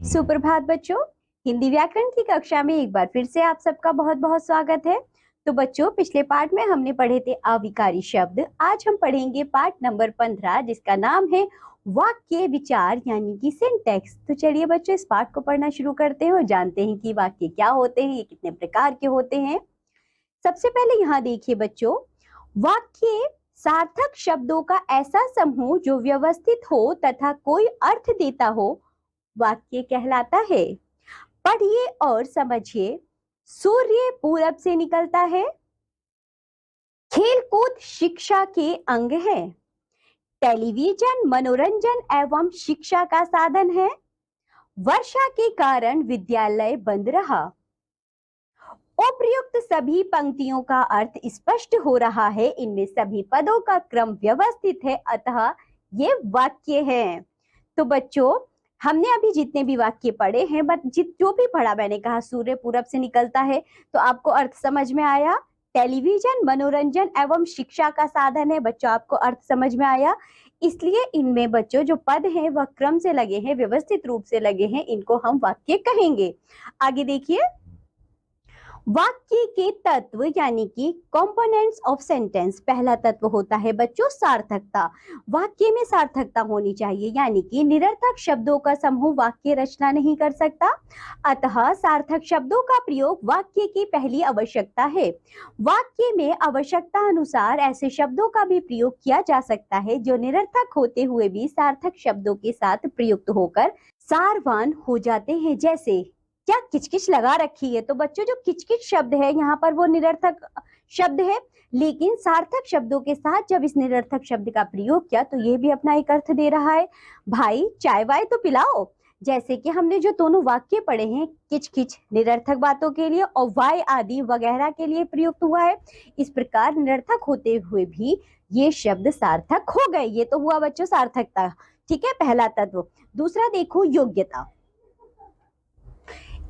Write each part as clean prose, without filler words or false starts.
सुप्रभात बच्चों। हिंदी व्याकरण की कक्षा में एक बार फिर से आप सबका बहुत बहुत स्वागत है। तो बच्चों, पिछले पाठ में हमने पढ़े थे अविकारी शब्द। आज हम पढ़ेंगे पाठ नंबर 15 जिसका नाम है वाक्य विचार यानी कि सिंटैक्स। तो चलिए बच्चों, इस पाठ को पढ़ना शुरू करते हैं और जानते हैं कि वाक्य क्या होते हैं, ये कितने प्रकार के होते हैं। सबसे पहले यहाँ देखिए बच्चों, वाक्य सार्थक शब्दों का ऐसा समूह जो व्यवस्थित हो तथा कोई अर्थ देता हो वाक्य कहलाता है। पढ़िए और समझिए। सूर्य पूरब से निकलता है। खेलकूद शिक्षा के अंग है। टेलीविजन मनोरंजन एवं शिक्षा का साधन है। वर्षा के कारण विद्यालय बंद रहा। उपर्युक्त सभी पंक्तियों का अर्थ स्पष्ट हो रहा है। इनमें सभी पदों का क्रम व्यवस्थित है, अतः ये वाक्य है। तो बच्चों, हमने अभी जितने भी वाक्य पढ़े हैं, जो भी पढ़ा, मैंने कहा सूर्य पूरब से निकलता है, तो आपको अर्थ समझ में आया। टेलीविजन मनोरंजन एवं शिक्षा का साधन है, बच्चों आपको अर्थ समझ में आया। इसलिए इनमें बच्चों जो पद हैं वह क्रम से लगे हैं, व्यवस्थित रूप से लगे हैं, इनको हम वाक्य कहेंगे। आगे देखिए, वाक्य के तत्व यानी कि कंपोनेंट्स ऑफ सेंटेंस। पहला तत्व होता है बच्चों सार्थकता। वाक्य में सार्थकता होनी चाहिए, यानी कि निरर्थक शब्दों का समूह वाक्य रचना नहीं कर सकता, अतः सार्थक शब्दों का प्रयोग वाक्य की पहली आवश्यकता है। वाक्य में आवश्यकता अनुसार ऐसे शब्दों का भी प्रयोग किया जा सकता है जो निरर्थक होते हुए भी सार्थक शब्दों के साथ प्रयुक्त होकर सारवान हो जाते हैं। जैसे क्या किचकिच लगा रखी है, तो बच्चों जो किचकिच शब्द है यहाँ पर वो निरर्थक शब्द है, लेकिन सार्थक शब्दों के साथ जब इस निरर्थक शब्द का प्रयोग किया तो ये भी अपना एक अर्थ दे रहा है। भाई चाय वाय तो पिलाओ। जैसे कि हमने जो दोनों वाक्य पढ़े हैं, किचकिच निरर्थक बातों के लिए और वाय आदि वगैरह के लिए प्रयुक्त हुआ है, इस प्रकार निरर्थक होते हुए भी ये शब्द सार्थक हो गए। ये तो हुआ बच्चों सार्थकता, ठीक है, पहला तत्व। दूसरा देखो योग्यता।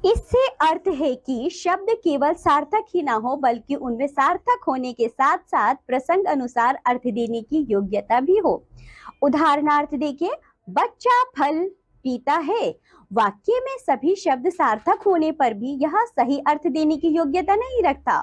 इससे अर्थ है कि शब्द केवल सार्थक ही ना हो बल्कि उनमें सार्थक होने के साथ साथ प्रसंग अनुसार अर्थ देने की योग्यता भी हो। उदाहरणार्थ देखिए, बच्चा फल पीता है। वाक्य में सभी शब्द सार्थक होने पर भी यह सही अर्थ देने की योग्यता नहीं रखता,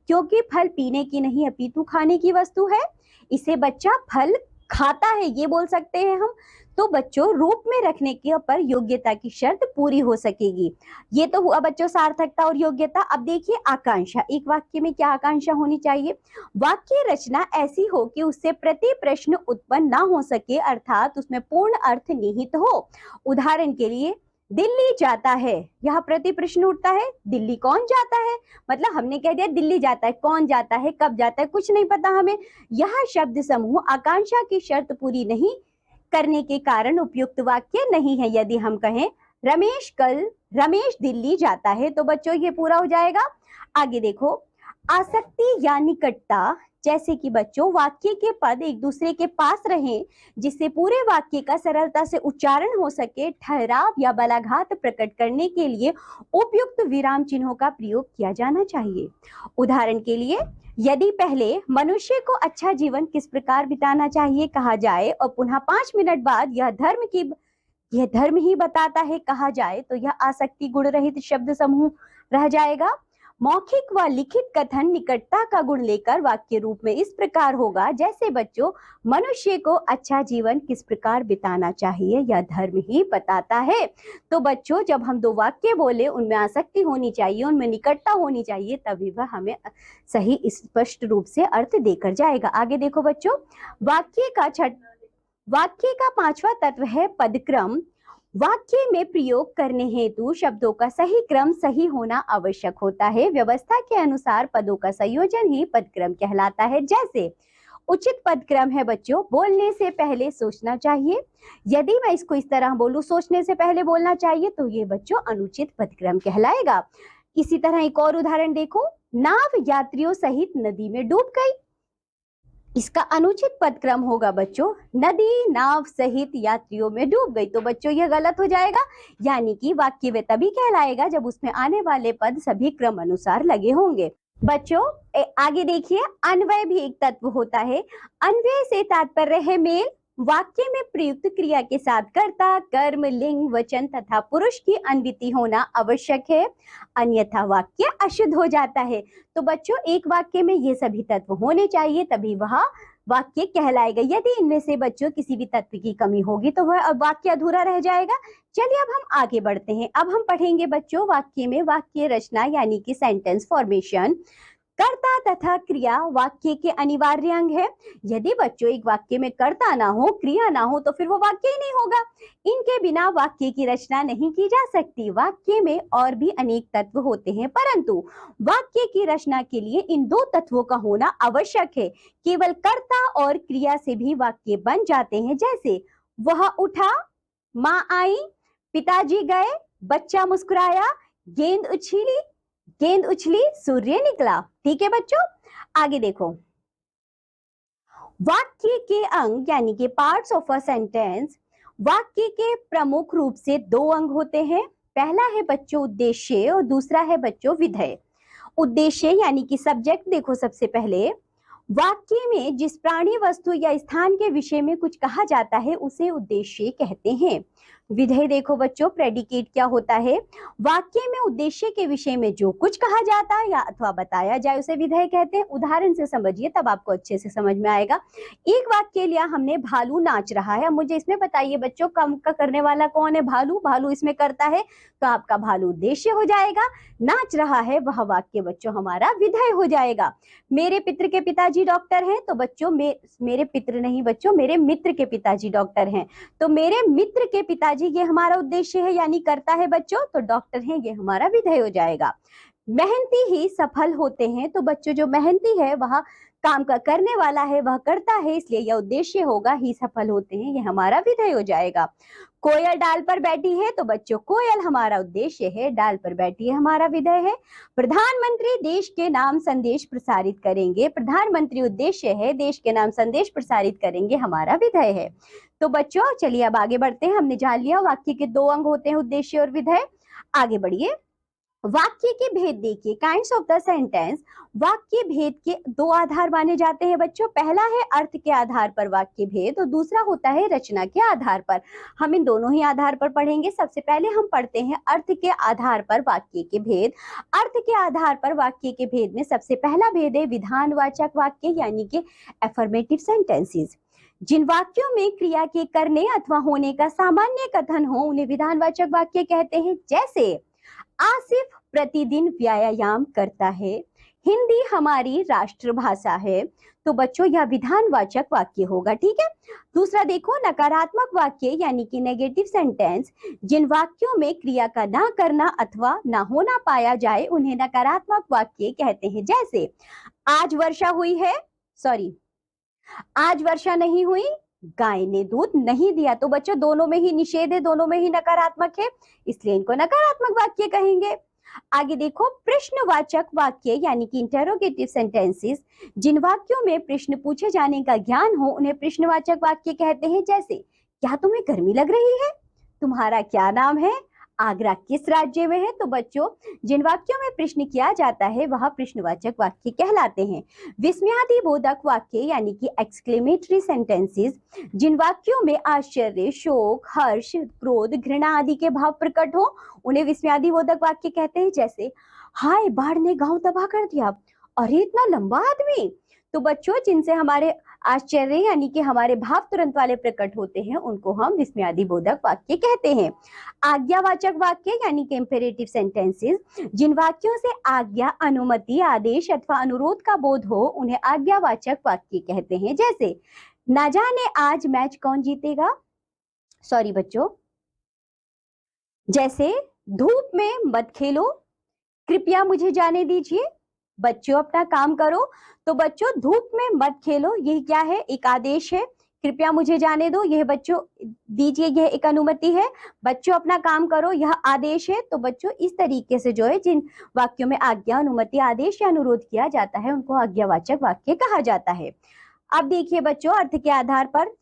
क्योंकि फल पीने की नहीं अपितु खाने की वस्तु है। इसे बच्चा फल खाता है ये बोल सकते हैं हम। तो बच्चों रूप में रखने के पर योग्यता की शर्त पूरी हो सकेगी। ये तो हुआ बच्चों सार्थकता और योग्यता। अब देखिए आकांक्षा। एक वाक्य में क्या आकांक्षा होनी चाहिए? वाक्य रचना ऐसी हो कि उससे प्रति प्रश्न उत्पन्न ना हो सके, अर्थात उसमें पूर्ण अर्थ निहित हो। उदाहरण के लिए, दिल्ली जाता है, यह प्रति प्रश्न उठता है, दिल्ली कौन जाता है? मतलब हमने कह दिया दिल्ली जाता है, कौन जाता है, कब जाता है, कुछ नहीं पता हमें। यह शब्द समूह आकांक्षा की शर्त पूरी नहीं करने के कारण उपयुक्त वाक्य नहीं है। यदि हम कहें रमेश दिल्ली जाता है, तो बच्चों ये पूरा हो जाएगा। आगे देखो, आसक्ति या निकटता। जैसे कि बच्चों वाक्य के पद एक दूसरे के पास रहें, जिससे पूरे वाक्य का सरलता से उच्चारण हो सके, ठहराव या बलाघात प्रकट करने के लिए उपयुक्त विराम चिन्हों का प्रयोग किया जाना चाहिए। उदाहरण के लिए, यदि पहले मनुष्य को अच्छा जीवन किस प्रकार बिताना चाहिए कहा जाए और पुनः 5 मिनट बाद यह धर्म ही बताता है कहा जाए, तो यह आसक्ति गुण रहित शब्द समूह रह जाएगा। मौखिक व लिखित कथन निकटता का गुण लेकर वाक्य रूप में इस प्रकार होगा, जैसे बच्चों मनुष्य को अच्छा जीवन किस प्रकार बिताना चाहिए यह धर्म ही बताता है। तो बच्चों जब हम दो वाक्य बोले, उनमें आसक्ति होनी चाहिए, उनमें निकटता होनी चाहिए, तभी वह हमें सही स्पष्ट रूप से अर्थ देकर जाएगा। आगे देखो बच्चों, वाक्य का पांचवा तत्व है पदक्रम। वाक्य में प्रयोग करने हेतु शब्दों का सही क्रम सही होना आवश्यक होता है। व्यवस्था के अनुसार पदों का संयोजन ही पदक्रम कहलाता है। जैसे उचित पदक्रम है बच्चों, बोलने से पहले सोचना चाहिए। यदि मैं इसको इस तरह बोलूं, सोचने से पहले बोलना चाहिए, तो ये बच्चों अनुचित पदक्रम कहलाएगा। इसी तरह एक और उदाहरण देखो, नाव यात्रियों सहित नदी में डूब गई। इसका अनुचित पदक्रम होगा बच्चों, नदी नाव सहित यात्रियों में डूब गई। तो बच्चों यह गलत हो जाएगा, यानी कि वाक्य वे तभी कहलाएगा जब उसमें आने वाले पद सभी क्रम अनुसार लगे होंगे। बच्चों आगे देखिए, अन्वय भी एक तत्व होता है। अन्वय से तात्पर्य है मेल। वाक्य में प्रयुक्त क्रिया के साथ कर्ता, कर्म, लिंग, वचन तथा पुरुष की अन्विति होना आवश्यक है, अन्यथा वाक्य अशुद्ध हो जाता है। तो बच्चों एक वाक्य में ये सभी तत्व होने चाहिए, तभी वह वाक्य कहलाएगा। यदि इनमें से बच्चों किसी भी तत्व की कमी होगी तो वह वाक्य अधूरा रह जाएगा। चलिए अब हम आगे बढ़ते हैं। अब हम पढ़ेंगे बच्चों वाक्य में वाक्य रचना यानी कि सेंटेंस फॉर्मेशन। कर्ता तथा क्रिया वाक्य के अनिवार्य अंग है। यदि बच्चों एक वाक्य में कर्ता ना हो, क्रिया ना हो, तो फिर वो वाक्य ही नहीं होगा। इनके बिना वाक्य की रचना नहीं की जा सकती। वाक्य में और भी अनेक तत्व होते हैं, परंतु वाक्य की रचना के लिए इन दो तत्वों का होना आवश्यक है। केवल कर्ता और क्रिया से भी वाक्य बन जाते हैं, जैसे वह उठा, माँ आई, पिताजी गए, बच्चा मुस्कुराया, गेंद उछली, गेंद उछली, सूर्य निकला। ठीक है बच्चों, आगे देखो। वाक्य के अंग यानी कि पार्ट्स ऑफ अ सेंटेंस, वाक्य के प्रमुख रूप से दो अंग होते हैं। पहला है बच्चों उद्देश्य और दूसरा है बच्चों विधेय। उद्देश्य यानी कि सब्जेक्ट देखो, सबसे पहले वाक्य में जिस प्राणी, वस्तु या स्थान के विषय में कुछ कहा जाता है उसे उद्देश्य कहते हैं। विधेय देखो बच्चों, प्रेडिकेट क्या होता है? वाक्य में उद्देश्य के विषय में जो कुछ कहा जाता है या अथवा बताया जाए उसे विधेय कहते हैं। उदाहरण से समझिए, तब आपको अच्छे से समझ में आएगा। एक वाक्य लिया हमने, भालू नाच रहा है। अब मुझे इसमें बताइए बच्चों, काम का करने वाला कौन है? भालू। भालू इसमें करता है, तो आपका भालू उद्देश्य हो जाएगा। नाच रहा है वह वाक्य बच्चों हमारा विधेय हो जाएगा। मेरे पितृ के पिताजी डॉक्टर हैं, तो बच्चों मेरे पितृ नहीं बच्चों, मेरे मित्र के पिताजी डॉक्टर हैं, तो मेरे मित्र के पिताजी ये हमारा उद्देश्य है यानी करता है बच्चों, तो डॉक्टर हैं ये हमारा विधेय हो जाएगा। मेहनती ही सफल होते हैं, तो बच्चों जो मेहनती है वह काम का करने वाला है, वह करता है, इसलिए यह उद्देश्य होगा, ही सफल होते हैं, ये हमारा विधेय हो जाएगा। कोयल डाल पर बैठी है, तो बच्चों कोयल हमारा उद्देश्य है, डाल पर बैठी है हमारा विधेय है। प्रधानमंत्री देश के नाम संदेश प्रसारित करेंगे, प्रधानमंत्री उद्देश्य है, देश के नाम संदेश प्रसारित करेंगे हमारा विधेय है। तो बच्चों चलिए अब आगे बढ़ते हैं। हमने जान लिया वाक्य के दो अंग होते हैं, उद्देश्य और विधेय। आगे बढ़िए। वाक्य के भेद देखिए, काइंड्स ऑफ द सेंटेंस। वाक्य भेद के दो आधार माने जाते हैं बच्चों। पहला है अर्थ के आधार पर वाक्य भेद और दूसरा होता है रचना के आधार पर। हम इन दोनों ही आधार पर पढ़ेंगे। सबसे पहले हम पढ़ते हैं अर्थ के आधार पर वाक्य के भेद। अर्थ के आधार पर वाक्य के भेद में सबसे पहला भेद है विधानवाचक वाक्य यानी कि एफर्मेटिव सेंटेंसेस। जिन वाक्यों में क्रिया के करने अथवा होने का सामान्य कथन हो उन्हें विधानवाचक वाक्य कहते हैं। जैसे आसिफ प्रतिदिन व्यायाम करता है, हिंदी हमारी राष्ट्रभाषा है, तो बच्चों यह विधानवाचक वाक्य होगा। ठीक है। दूसरा देखो नकारात्मक वाक्य यानी कि नेगेटिव सेंटेंस। जिन वाक्यों में क्रिया का ना करना अथवा ना होना पाया जाए उन्हें नकारात्मक वाक्य कहते हैं। जैसे आज वर्षा हुई है, सॉरी आज वर्षा नहीं हुई, गाय ने दूध नहीं दिया। तो बच्चों दोनों में ही निषेध है, दोनों में ही नकारात्मक है, इसलिए इनको नकारात्मक वाक्य कहेंगे। आगे देखो प्रश्नवाचक वाक्य यानी कि इंटरोगेटिव सेंटेंसेस। जिन वाक्यों में प्रश्न पूछे जाने का ज्ञान हो उन्हें प्रश्नवाचक वाक्य कहते हैं। जैसे क्या तुम्हें गर्मी लग रही है, तुम्हारा क्या नाम है, आगरा किस राज्य में है। तो बच्चों जिन वाक्यों में प्रश्न किया जाता है वह प्रश्नवाचक वाक्य कहलाते हैं। विस्मयादि बोधक वाक्य यानी कि एक्सक्लेमेटरी सेंटेंसेस। जिन वाक्यों में आश्चर्य, शोक, हर्ष, क्रोध, घृणा आदि के भाव प्रकट हो उन्हें विस्मयादि बोधक वाक्य कहते हैं। जैसे हाय बाढ़ ने गांव तबाह कर दिया, अरे इतना लंबा आदमी। तो बच्चों जिनसे हमारे आश्चर्य यानी कि हमारे भाव तुरंत वाले प्रकट होते हैं उनको हम विस्मयादि बोधक वाक्य कहते हैं। आज्ञावाचक वाक्य यानी कि इंपेरेटिव सेंटेंसेस। जिन वाक्यों से आज्ञा, अनुमति, आदेश अथवा अनुरोध का बोध हो उन्हें आज्ञावाचक वाक्य कहते हैं। जैसे ना जाने आज मैच कौन जीतेगा, सॉरी बच्चों, जैसे धूप में मत खेलो, कृपया मुझे जाने दीजिए, बच्चों अपना काम करो। तो बच्चों धूप में मत खेलो यह क्या है, एक आदेश है। कृपया मुझे जाने दो, यह बच्चों दीजिए, यह एक अनुमति है। बच्चों अपना काम करो, यह आदेश है। तो बच्चों इस तरीके से जो है जिन वाक्यों में आज्ञा, अनुमति, आदेश या अनुरोध किया जाता है उनको आज्ञावाचक वाक्य कहा जाता है। अब देखिए बच्चों अर्थ के आधार पर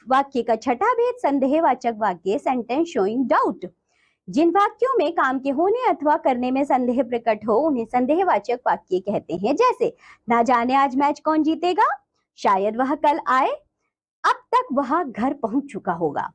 वाक्य का छठा भेद संदेहवाचक वाक्य, सेंटेंस शोइंग डाउट। जिन वाक्यों में काम के होने अथवा करने में संदेह प्रकट हो उन्हें संदेहवाचक वाक्य कहते हैं। जैसे ना जाने आज मैच कौन जीतेगा, शायद वह कल आए, अब तक वह घर पहुंच चुका होगा।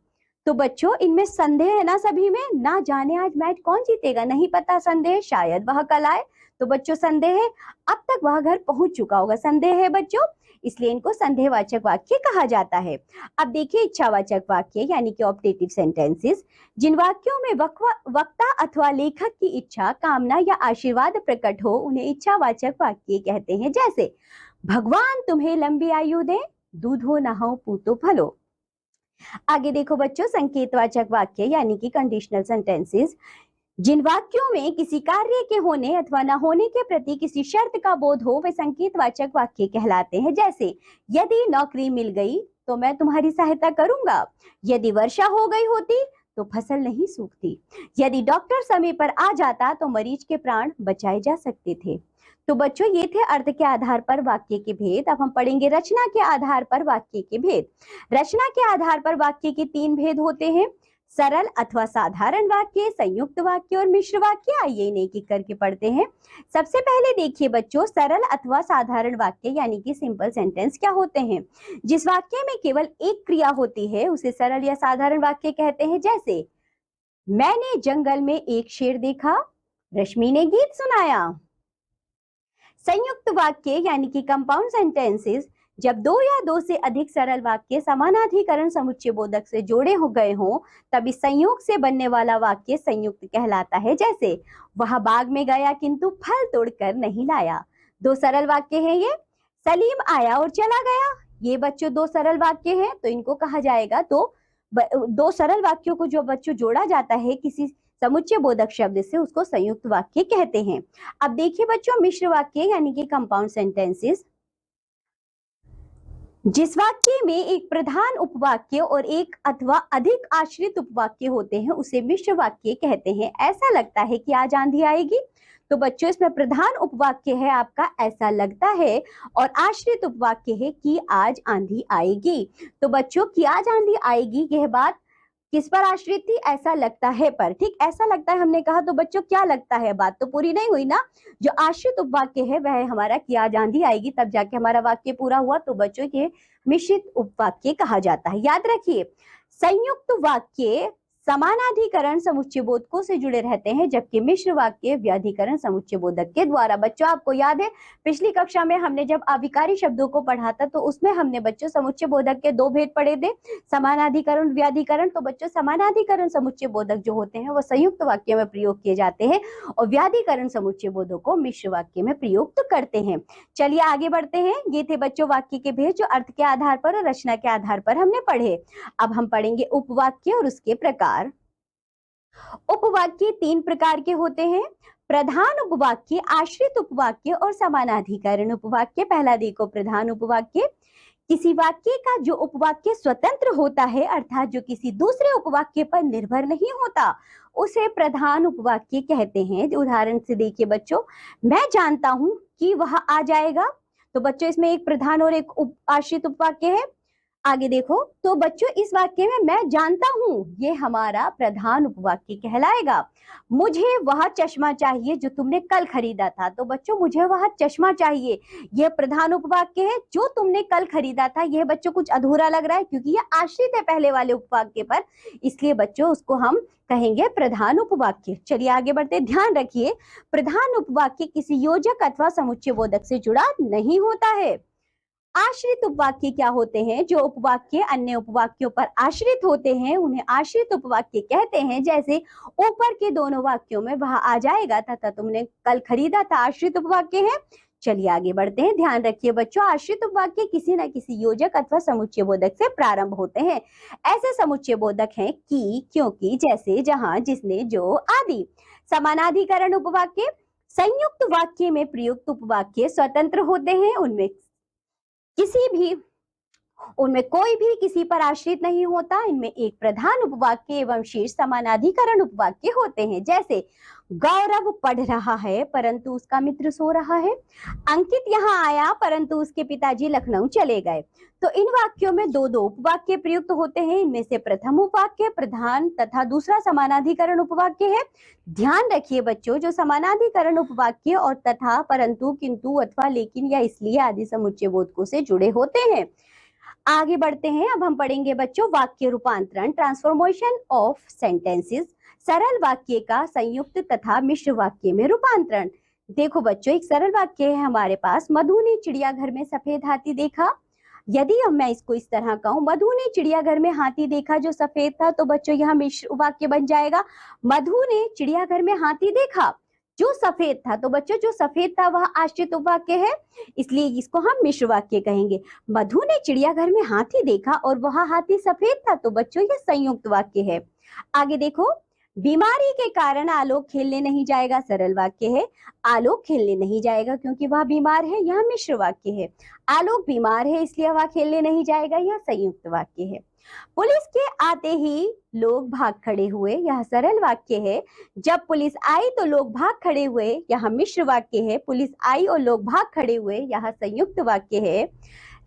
तो बच्चों इनमें संदेह है ना सभी में, ना जाने आज मैच कौन जीतेगा, नहीं पता, संदेह शायद वह कल आए। तो बच्चों संदेह है, अब तक वह घर पहुंच चुका होगा, संदेह है बच्चों, इसलिए इनको संदेहवाचक वाक्य कहा जाता है। अब देखिए इच्छावाचक वाक्य यानी कि ऑप्टेटिव सेंटेंसेस, जिन वाक्यों में वक्ता अथवा लेखक की इच्छा, कामना या आशीर्वाद प्रकट हो उन्हें इच्छावाचक वाक्य कहते हैं। जैसे भगवान तुम्हें लंबी आयु दे, दूधो नहाओ पूतो फलो। आगे देखो बच्चों संकेतवाचक वाक्य यानी कि कंडीशनल सेंटेंसेस, जिन वाक्यों में किसी कार्य के होने अथवा न होने के प्रति किसी शर्त का बोध हो वे संकेतवाचक वाक्य कहलाते हैं। जैसे यदि नौकरी मिल गई तो मैं तुम्हारी सहायता करूंगा, यदि वर्षा हो गई होती तो फसल नहीं सूखती, यदि डॉक्टर समय पर आ जाता तो मरीज के प्राण बचाए जा सकते थे। तो बच्चों ये थे अर्थ के आधार पर वाक्य के भेद। अब हम पढ़ेंगे रचना के आधार पर वाक्य के भेद। रचना के आधार पर वाक्य के 3 भेद होते हैं, सरल अथवा साधारण वाक्य, संयुक्त वाक्य और मिश्र वाक्य। आइए इन्हें एक एक करके पढ़ते हैं। सबसे पहले देखिए बच्चों सरल अथवा साधारण वाक्य यानी कि सिंपल सेंटेंस क्या होते हैं। जिस वाक्य में केवल एक क्रिया होती है उसे सरल या साधारण वाक्य कहते हैं। जैसे मैंने जंगल में एक शेर देखा, रश्मि ने गीत सुनाया। संयुक्त वाक्य यानी कि कंपाउंड सेंटेंसेस, जब 2 या 2 से अधिक सरल वाक्य समानाधिकरण समुच्चय बोधक से जोड़े हो गए हों तब इस संयोग से बनने वाला वाक्य संयुक्त कहलाता है। जैसे वह बाग में गया किंतु फल तोड़कर नहीं लाया। 2 सरल वाक्य हैं ये, सलीम आया और चला गया, ये बच्चों 2 सरल वाक्य हैं, तो इनको कहा जाएगा। तो 2 सरल वाक्यों को जो बच्चों जोड़ा जाता है किसी समुच्चय बोधक शब्द से उसको संयुक्त वाक्य कहते हैं। अब देखिए बच्चों मिश्र वाक्य यानी कि कंपाउंड सेंटेंसेस, जिस वाक्य में एक प्रधान उपवाक्य और एक अथवा अधिक आश्रित उपवाक्य होते हैं उसे मिश्र वाक्य कहते हैं। ऐसा लगता है कि आज आंधी आएगी, तो बच्चों इसमें प्रधान उपवाक्य है आपका ऐसा लगता है और आश्रित उपवाक्य है कि आज आंधी आएगी। तो बच्चों कि आज आंधी आएगी यह बात किस पर आश्रित थी, ऐसा लगता है पर। ठीक, ऐसा लगता है हमने कहा तो बच्चों क्या लगता है, बात तो पूरी नहीं हुई ना। जो आश्रित उपवाक्य है वह हमारा कि आज आंधी आएगी, तब जाके हमारा वाक्य पूरा हुआ, तो बच्चों ये मिश्रित उपवाक्य कहा जाता है। याद रखिए संयुक्त वाक्य समानाधिकरण समुच्चय बोधकों से जुड़े रहते हैं जबकि मिश्र वाक्य व्याधिकरण समुच्चय बोधक के द्वारा। बच्चों आपको याद है पिछली कक्षा में हमने जब अविकारी शब्दों को पढ़ा था तो उसमें हमने बच्चों समुच्चय बोधक के 2 भेद पढ़े थे, समानाधिकरण व्याधिकरण। तो बच्चों समानाधिकरण समुच्चय बोधक जो होते हैं वो संयुक्त वाक्य में प्रयोग किए जाते हैं और व्याधिकरण समुच्चय बोधक को मिश्र वाक्य में प्रयुक्त करते हैं। चलिए आगे बढ़ते हैं। ये थे बच्चों वाक्य के भेद जो अर्थ के आधार पर और रचना के आधार पर हमने पढ़े। अब हम पढ़ेंगे उपवाक्य और उसके प्रकार। उपवाक्य 3 प्रकार के होते हैं, प्रधान उपवाक्य, आश्रित उपवाक्य और समानाधिकरण उपवाक्य। पहला देखो प्रधान उपवाक्य, किसी वाक्य का जो उपवाक्य स्वतंत्र होता है अर्थात जो किसी दूसरे उपवाक्य पर निर्भर नहीं होता उसे प्रधान उपवाक्य कहते हैं। उदाहरण से देखिए बच्चों, मैं जानता हूं कि वह आ जाएगा, तो बच्चों इसमें एक प्रधान और एक आश्रित उपवाक्य है। आगे देखो, तो बच्चों इस वाक्य में मैं जानता हूं ये हमारा प्रधान उपवाक्य कहलाएगा। मुझे वह चश्मा चाहिए जो तुमने कल खरीदा था, तो बच्चों मुझे वह चश्मा चाहिए यह प्रधान उपवाक्य है। जो तुमने कल खरीदा था यह बच्चों कुछ अधूरा लग रहा है क्योंकि यह आश्रित है पहले वाले उपवाक्य पर, इसलिए बच्चों उसको हम कहेंगे प्रधान उपवाक्य। चलिए आगे बढ़ते। ध्यान रखिए प्रधान उपवाक्य किसी योजक अथवा समुच्चय बोधक से जुड़ा नहीं होता है। आश्रित उपवाक्य क्या होते हैं, जो उपवाक्य अन्य उपवाक्यों पर आश्रित होते हैं उन्हें आश्रित उपवाक्य कहते हैं। जैसे ऊपर के दोनों वाक्यों में वह आ जाएगा तथा तुमने कल खरीदा था, आश्रित उपवाक्य है। चलिए आगे बढ़ते हैं। ध्यान रखिए बच्चों आश्रित उपवाक्य किसी न किसी योजक अथवा समुच्चय बोधक से प्रारंभ होते हैं। ऐसे समुच्चय बोधक हैं कि, क्योंकि, जैसे, जहां, जिसने, जो आदि। समानाधिकरण उपवाक्य, संयुक्त वाक्य में प्रयुक्त उपवाक्य स्वतंत्र होते हैं, उनमें कोई भी किसी पर आश्रित नहीं होता। इनमें एक प्रधान उपवाक्य एवं शेष समानाधिकरण उपवाक्य होते हैं। जैसे गौरव पढ़ रहा है परंतु उसका मित्र सो रहा है, अंकित यहाँ आया परंतु उसके पिताजी लखनऊ चले गए। तो इन वाक्यों में 2-2 उपवाक्य प्रयुक्त होते हैं। इनमें से प्रथम उपवाक्य प्रधान तथा दूसरा समानाधिकरण उपवाक्य है। ध्यान रखिए बच्चों जो समानाधिकरण उपवाक्य और तथा, परंतु, किंतु, अथवा, लेकिन या इसलिए आदि समुच्चय बोधकों से जुड़े होते हैं। आगे बढ़ते हैं, अब हम पढ़ेंगे बच्चों वाक्य रूपांतरण, ट्रांसफॉर्मेशन ऑफ सेंटेंसेस, सरल वाक्य का संयुक्त तथा मिश्र वाक्य में रूपांतरण। देखो बच्चों, एक सरल वाक्य है हमारे पास, मधु ने चिड़ियाघर में सफेद हाथी देखा। यदि अब मैं इसको इस तरह कहूं, मधु ने चिड़ियाघर में हाथी देखा जो सफेद था, तो बच्चों यह मिश्र वाक्य बन जाएगा। मधु ने चिड़ियाघर में हाथी देखा जो सफेद था, तो बच्चों जो सफेद था वह आश्रित उपवाक्य है, इसलिए इसको हम मिश्र वाक्य कहेंगे। मधु ने चिड़ियाघर में हाथी देखा और वह हाथी सफेद था, तो बच्चों यह संयुक्त वाक्य है। आगे देखो, बीमारी के कारण आलोक खेलने नहीं जाएगा, सरल वाक्य है। आलोक खेलने नहीं जाएगा क्योंकि वह बीमार है, यह मिश्र वाक्य है। आलोक बीमार है इसलिए वह खेलने नहीं जाएगा, यह संयुक्त वाक्य है। पुलिस के आते ही लोग भाग खड़े हुए, यह सरल वाक्य है। जब पुलिस आई तो लोग भाग खड़े हुए, यह मिश्र वाक्य है। पुलिस आई और लोग भाग खड़े हुए, यह संयुक्त वाक्य है।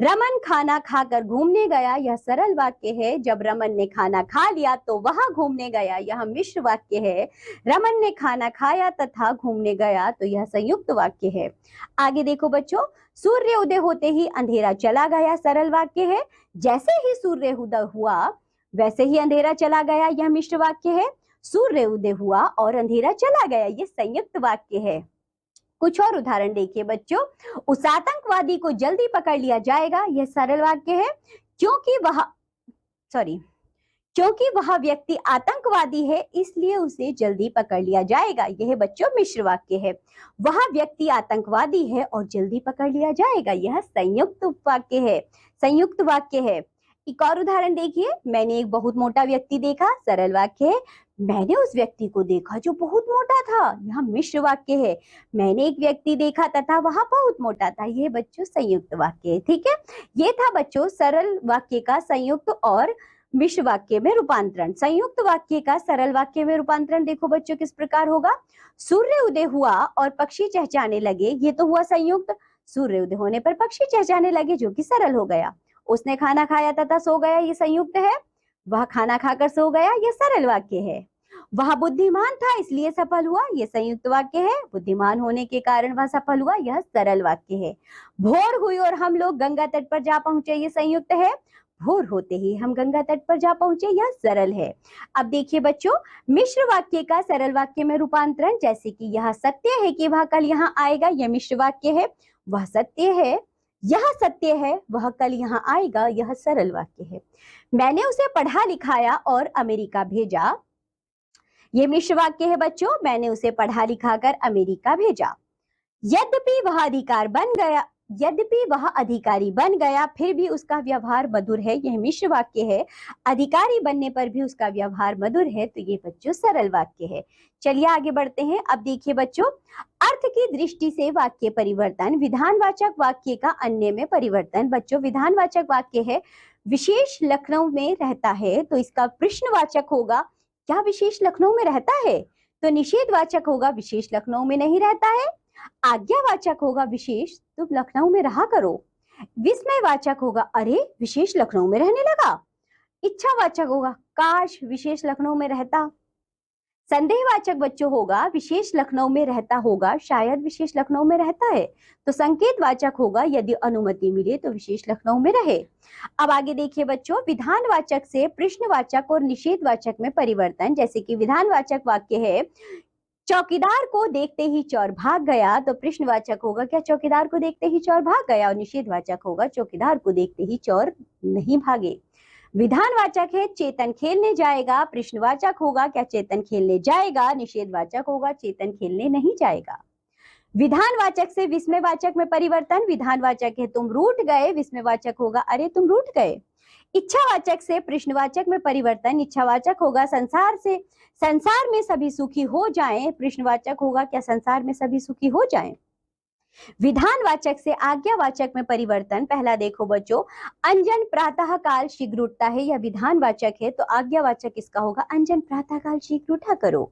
रमन खाना खाकर घूमने गया, यह सरल वाक्य है। जब रमन ने खाना खा लिया तो वह घूमने गया, यह मिश्र वाक्य है। रमन ने खाना खाया तथा घूमने गया, तो यह संयुक्त वाक्य है। आगे देखो बच्चों, सूर्य उदय होते ही अंधेरा चला गया, सरल वाक्य है। जैसे ही सूर्य उदय हुआ वैसे ही अंधेरा चला गया, यह मिश्र वाक्य है। सूर्य उदय हुआ और अंधेरा चला गया, यह संयुक्त वाक्य है। कुछ और उदाहरण देखिए बच्चों, उस आतंकवादी को जल्दी पकड़ लिया जाएगा, यह सरल वाक्य है। क्योंकि वह व्यक्ति आतंकवादी है इसलिए उसे जल्दी पकड़ लिया जाएगा, यह बच्चों मिश्र वाक्य है। वह व्यक्ति आतंकवादी है और जल्दी पकड़ लिया जाएगा, यह संयुक्त वाक्य है, संयुक्त वाक्य है। एक और उदाहरण देखिए, मैंने एक बहुत मोटा व्यक्ति देखा, सरल वाक्य है। मैंने उस व्यक्ति को देखा जो बहुत मोटा था, यह मिश्र वाक्य है। मैंने एक व्यक्ति देखा तथा वह बहुत मोटा था, यह बच्चों संयुक्त वाक्य है। ठीक है, ये था बच्चों सरल वाक्य का संयुक्त और मिश्र वाक्य में रूपांतरण। संयुक्त वाक्य का सरल वाक्य में रूपांतरण देखो बच्चों किस प्रकार होगा। सूर्य उदय हुआ और पक्षी चहचहाने लगे, ये तो हुआ संयुक्त। सूर्य उदय होने पर पक्षी चहचहाने लगे, जो कि सरल हो गया। उसने खाना खाया तथा सो गया, ये संयुक्त है। वह खाना खाकर सो गया, यह सरल वाक्य है। वह बुद्धिमान था इसलिए सफल हुआ, यह संयुक्त वाक्य है। बुद्धिमान होने के कारण वह सफल हुआ, यह सरल वाक्य है। भोर हुई और हम लोग गंगा तट पर जा पहुंचे, यह संयुक्त है। भोर होते ही हम गंगा तट पर जा पहुंचे, यह सरल है। अब देखिए बच्चों, मिश्र वाक्य का सरल वाक्य में रूपांतरण, जैसे कि यह सत्य है कि वह कल यहाँ आएगा, यह मिश्र वाक्य है। वह सत्य है, यह सत्य है, वह कल यहाँ आएगा, यह सरल वाक्य है। मैंने उसे पढ़ा लिखाया और अमेरिका भेजा, ये मिश्र वाक्य है बच्चों। मैंने उसे पढ़ा लिखाकर अमेरिका भेजा। यद्यपि वह अधिकारी बन गया फिर भी उसका व्यवहार मधुर है, यह मिश्र वाक्य है। अधिकारी बनने पर भी उसका व्यवहार मधुर है, तो ये बच्चों सरल वाक्य है। चलिए आगे बढ़ते हैं। अब देखिए बच्चों, अर्थ की दृष्टि से वाक्य परिवर्तन, विधानवाचक वाक्य का अन्य में परिवर्तन। बच्चों विधानवाचक वाक्य है विशेष लखनऊ में रहता है, तो इसका प्रश्नवाचक होगा क्या विशेष लखनऊ में रहता है, तो निषेधवाचक होगा विशेष लखनऊ में नहीं रहता है। आज्ञावाचक होगा विशेष तुम लखनऊ में रहा करो। विस्मयवाचक होगा अरे विशेष लखनऊ में रहने लगा। इच्छावाचक होगा काश विशेष लखनऊ में रहता। संदेहवाचक बच्चों होगा विशेष लखनऊ में रहता होगा, शायद विशेष लखनऊ में रहता है। तो संकेतवाचक होगा यदि अनुमति मिले तो विशेष लखनऊ में रहे। अब आगे देखिए बच्चों, विधानवाचक से प्रश्नवाचक और निषेधवाचक में परिवर्तन, जैसे कि विधानवाचक वाक्य है चौकीदार को देखते ही चोर भाग गया, तो प्रश्नवाचक होगा क्या चौकीदार को देखते ही चोर भाग गया, और निषेधवाचक होगा चौकीदार को देखते ही चोर नहीं भागे। विधानवाचक है चेतन खेलने जाएगा, प्रश्नवाचक होगा क्या चेतन खेलने जाएगा, निषेधवाचक होगा चेतन खेलने नहीं जाएगा। विधानवाचक से विस्मयवाचक में परिवर्तन, विधानवाचक है तुम रूठ गए, विस्मयवाचक होगा अरे तुम रूठ गए। इच्छावाचक से प्रश्नवाचक में परिवर्तन, इच्छावाचक होगा संसार में सभी सुखी हो जाएं, प्रश्नवाचक होगा क्या संसार में सभी सुखी हो जाएं। विधानवाचक से आज्ञावाचक में परिवर्तन, पहला देखो बच्चों, अंजन प्रातः काल शीघ्र उठता है, यह विधानवाचक है, तो आज्ञावाचक इसका होगा अंजन प्रातः काल शीघ्र उठा करो।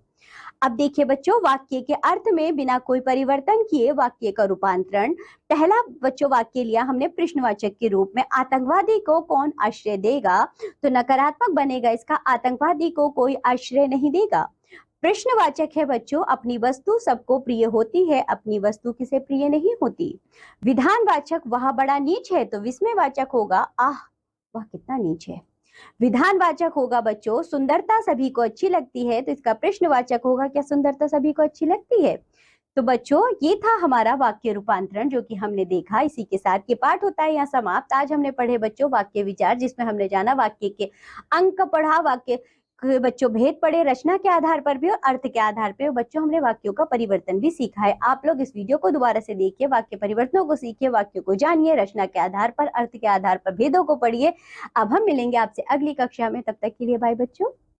अब देखिए बच्चों, वाक्य के अर्थ में बिना कोई परिवर्तन किए वाक्य का रूपांतरण। पहला बच्चों वाक्य लिया हमने प्रश्नवाचक के रूप में, आतंकवादी को कौन आश्रय देगा, तो नकारात्मक बनेगा इसका, आतंकवादी को कोई आश्रय नहीं देगा। प्रश्नवाचक है बच्चों, अपनी वस्तु सबको प्रिय होती है, अपनी वस्तु किसे प्रिय नहीं होती। विधानवाचक वह बड़ा नीच है, तो विस्मयवाचक होगा आह वह कितना नीच है। विधानवाचक होगा बच्चों सुंदरता सभी को अच्छी लगती है, तो इसका प्रश्नवाचक होगा क्या सुंदरता सभी को अच्छी लगती है। तो बच्चों ये था हमारा वाक्य रूपांतरण जो कि हमने देखा। इसी के साथ ये पाठ होता है यहाँ समाप्त। आज हमने पढ़े बच्चों वाक्य विचार, जिसमें हमने जाना वाक्य के अंक पढ़ा, वाक्य बच्चों भेद पढ़े रचना के आधार पर भी और अर्थ के आधार पर। बच्चों हमने वाक्यों का परिवर्तन भी सीखा है। आप लोग इस वीडियो को दोबारा से देखिए, वाक्य परिवर्तनों को सीखिए, वाक्यों को जानिए, रचना के आधार पर अर्थ के आधार पर भेदों को पढ़िए। अब हम मिलेंगे आपसे अगली कक्षा में, तब तक के लिए बाय बच्चों।